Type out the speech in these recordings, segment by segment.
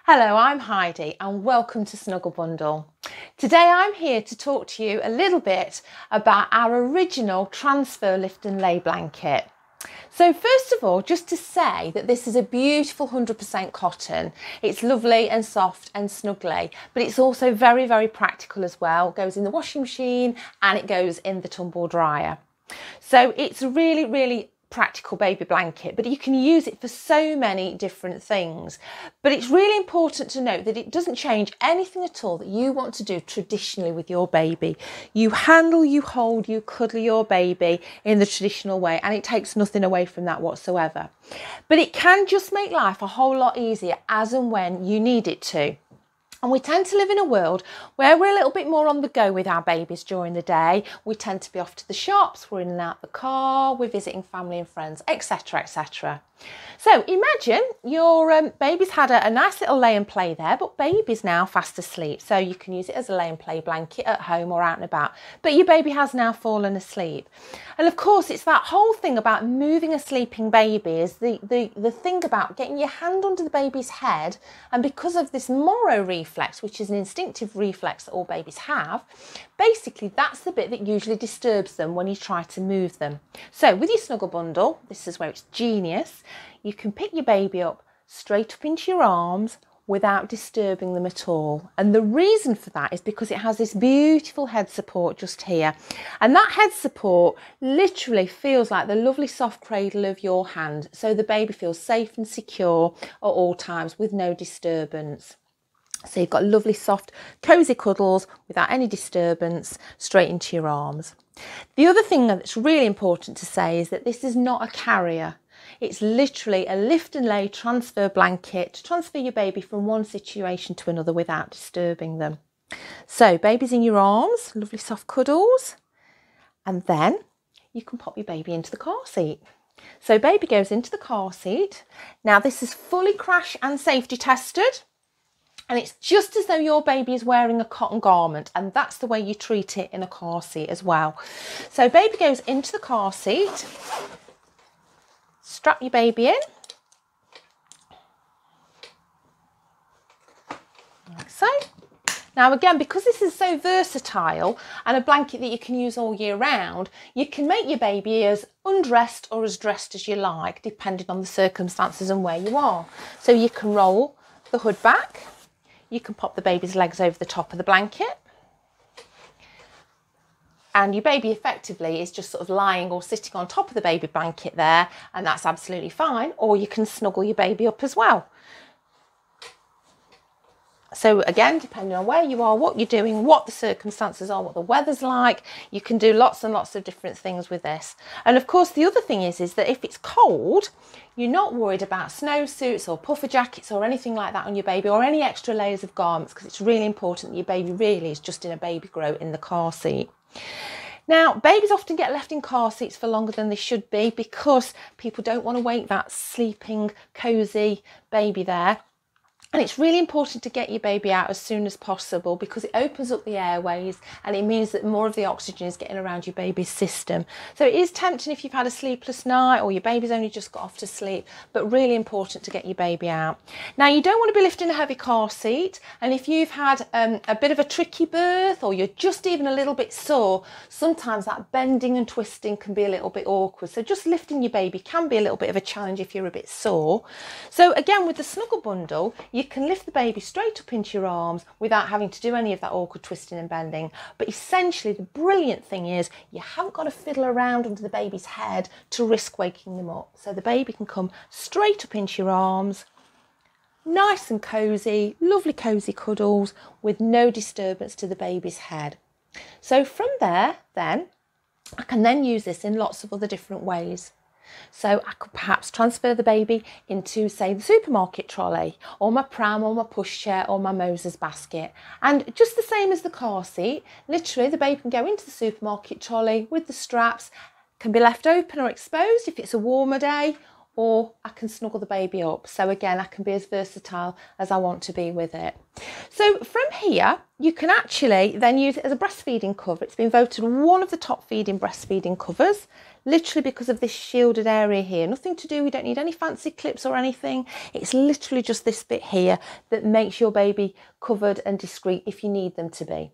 Hello, I'm Heidi and welcome to Snugglebundl. Today I'm here to talk to you a little bit about our original transfer lift and lay blanket. So first of all, just to say that this is a beautiful 100% cotton. It's lovely and soft and snuggly, but it's also very, very practical as well. It goes in the washing machine and it goes in the tumble dryer. So it's a really, really practical baby blanket, but you can use it for so many different things. But it's really important to note that it doesn't change anything at all that you want to do traditionally with your baby. You handle, you hold, you cuddle your baby in the traditional way, and it takes nothing away from that whatsoever. But it can just make life a whole lot easier as and when you need it to. And we tend to live in a world where we're a little bit more on the go with our babies during the day. We tend to be off to the shops, we're in and out the car, we're visiting family and friends, etc, etc. So imagine your baby's had a nice little lay and play there, but baby's now fast asleep. So you can use it as a lay and play blanket at home or out and about, but your baby has now fallen asleep. And of course, it's that whole thing about moving a sleeping baby is the thing about getting your hand under the baby's head. And because of this Moro reflex, which is an instinctive reflex that all babies have, basically that's the bit that usually disturbs them when you try to move them. So with your Snugglebundl, this is where it's genius. You can pick your baby up straight up into your arms without disturbing them at all. And the reason for that is because it has this beautiful head support just here. And that head support literally feels like the lovely soft cradle of your hand. So the baby feels safe and secure at all times with no disturbance. So you've got lovely, soft, cosy cuddles without any disturbance straight into your arms. The other thing that's really important to say is that this is not a carrier. It's literally a lift and lay transfer blanket to transfer your baby from one situation to another without disturbing them. So baby's in your arms, lovely soft cuddles, and then you can pop your baby into the car seat. So baby goes into the car seat. Now this is fully crash and safety tested. And it's just as though your baby is wearing a cotton garment, and that's the way you treat it in a car seat as well. So baby goes into the car seat, strap your baby in, like so. Now again, because this is so versatile and a blanket that you can use all year round, you can make your baby as undressed or as dressed as you like, depending on the circumstances and where you are. So you can roll the hood back. You can pop the baby's legs over the top of the blanket, and your baby effectively is just sort of lying or sitting on top of the baby blanket there, and that's absolutely fine. Or you can snuggle your baby up as well. So again, depending on where you are, what you're doing, what the circumstances are, what the weather's like, you can do lots and lots of different things with this. And of course, the other thing is that if it's cold, you're not worried about snowsuits or puffer jackets or anything like that on your baby, or any extra layers of garments, because it's really important that your baby really is just in a baby grow in the car seat. Now, babies often get left in car seats for longer than they should be because people don't want to wake that sleeping, cosy baby there. And it's really important to get your baby out as soon as possible because it opens up the airways and it means that more of the oxygen is getting around your baby's system. So it is tempting if you've had a sleepless night or your baby's only just got off to sleep, but really important to get your baby out. Now, you don't want to be lifting a heavy car seat, and if you've had a bit of a tricky birth or you're just even a little bit sore, sometimes that bending and twisting can be a little bit awkward. So just lifting your baby can be a little bit of a challenge if you're a bit sore. So again, with the Snugglebundl, you can lift the baby straight up into your arms without having to do any of that awkward twisting and bending. But essentially, the brilliant thing is you haven't got to fiddle around under the baby's head to risk waking them up. So the baby can come straight up into your arms, nice and cosy, lovely cosy cuddles with no disturbance to the baby's head. So from there, then, I can then use this in lots of other different ways. So I could perhaps transfer the baby into, say, the supermarket trolley, or my pram, or my pushchair, or my Moses basket. And just the same as the car seat, literally the baby can go into the supermarket trolley with the straps, can be left open or exposed if it's a warmer day, or I can snuggle the baby up. So again, I can be as versatile as I want to be with it. So from here, you can actually then use it as a breastfeeding cover. It's been voted one of the top breastfeeding covers. literally because of this shielded area here. Nothing to do, you don't need any fancy clips or anything. It's literally just this bit here that makes your baby covered and discreet if you need them to be.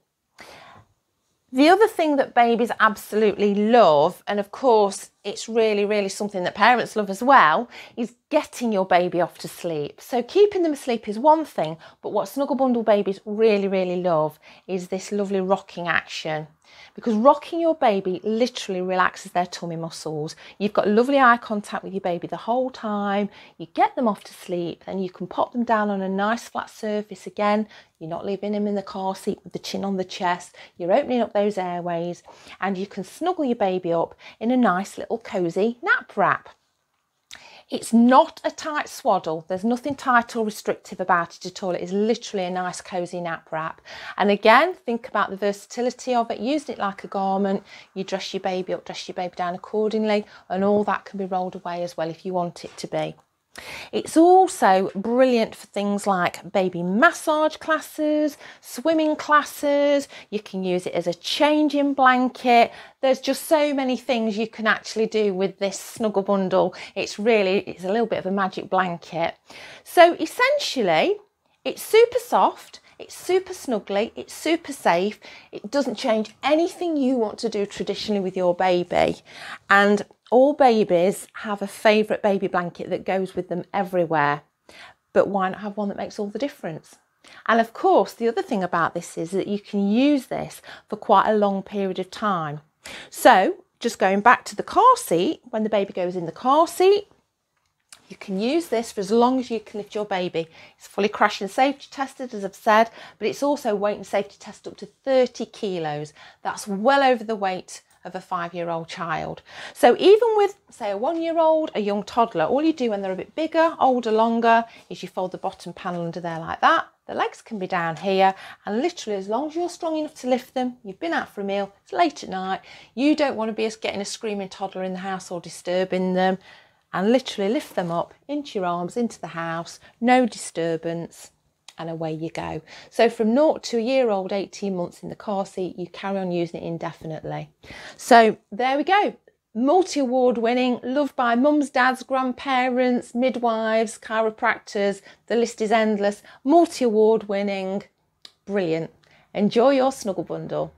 The other thing that babies absolutely love, and of course it's really something that parents love as well, is getting your baby off to sleep. So keeping them asleep is one thing, but what Snugglebundl babies really love is this lovely rocking action. Because rocking your baby literally relaxes their tummy muscles. You've got lovely eye contact with your baby the whole time. You get them off to sleep and you can pop them down on a nice flat surface again. You're not leaving them in the car seat with the chin on the chest. You're opening up those airways and you can snuggle your baby up in a nice little cosy nap wrap. It's not a tight swaddle. There's nothing tight or restrictive about it at all. It is literally a nice cosy nap wrap. And again, think about the versatility of it. Use it like a garment. You dress your baby up, dress your baby down accordingly, and all that can be rolled away as well if you want it to be. It's also brilliant for things like baby massage classes, swimming classes. You can use it as a changing blanket. There's just so many things you can actually do with this Snugglebundl. It's a little bit of a magic blanket. So essentially, it's super soft. It's super snuggly, it's super safe, it doesn't change anything you want to do traditionally with your baby. And all babies have a favourite baby blanket that goes with them everywhere. But why not have one that makes all the difference? And of course, the other thing about this is that you can use this for quite a long period of time. So just going back to the car seat, when the baby goes in the car seat, you can use this for as long as you can lift your baby. It's fully crash and safety tested, as I've said, but it's also weight and safety tested up to 30 kilos. That's well over the weight of a 5-year-old child. So even with, say, a 1-year-old, a young toddler, all you do when they're a bit bigger, older, longer, is you fold the bottom panel under there like that. The legs can be down here, and literally as long as you're strong enough to lift them, you've been out for a meal, it's late at night, you don't want to be getting a screaming toddler in the house or disturbing them, and literally lift them up into your arms, into the house, no disturbance, and away you go. So from 0 to a year old, 18 months in the car seat, you carry on using it indefinitely. So there we go. Multi-award winning, loved by mums, dads, grandparents, midwives, chiropractors. The list is endless. Multi-award winning. Brilliant. Enjoy your Snugglebundl.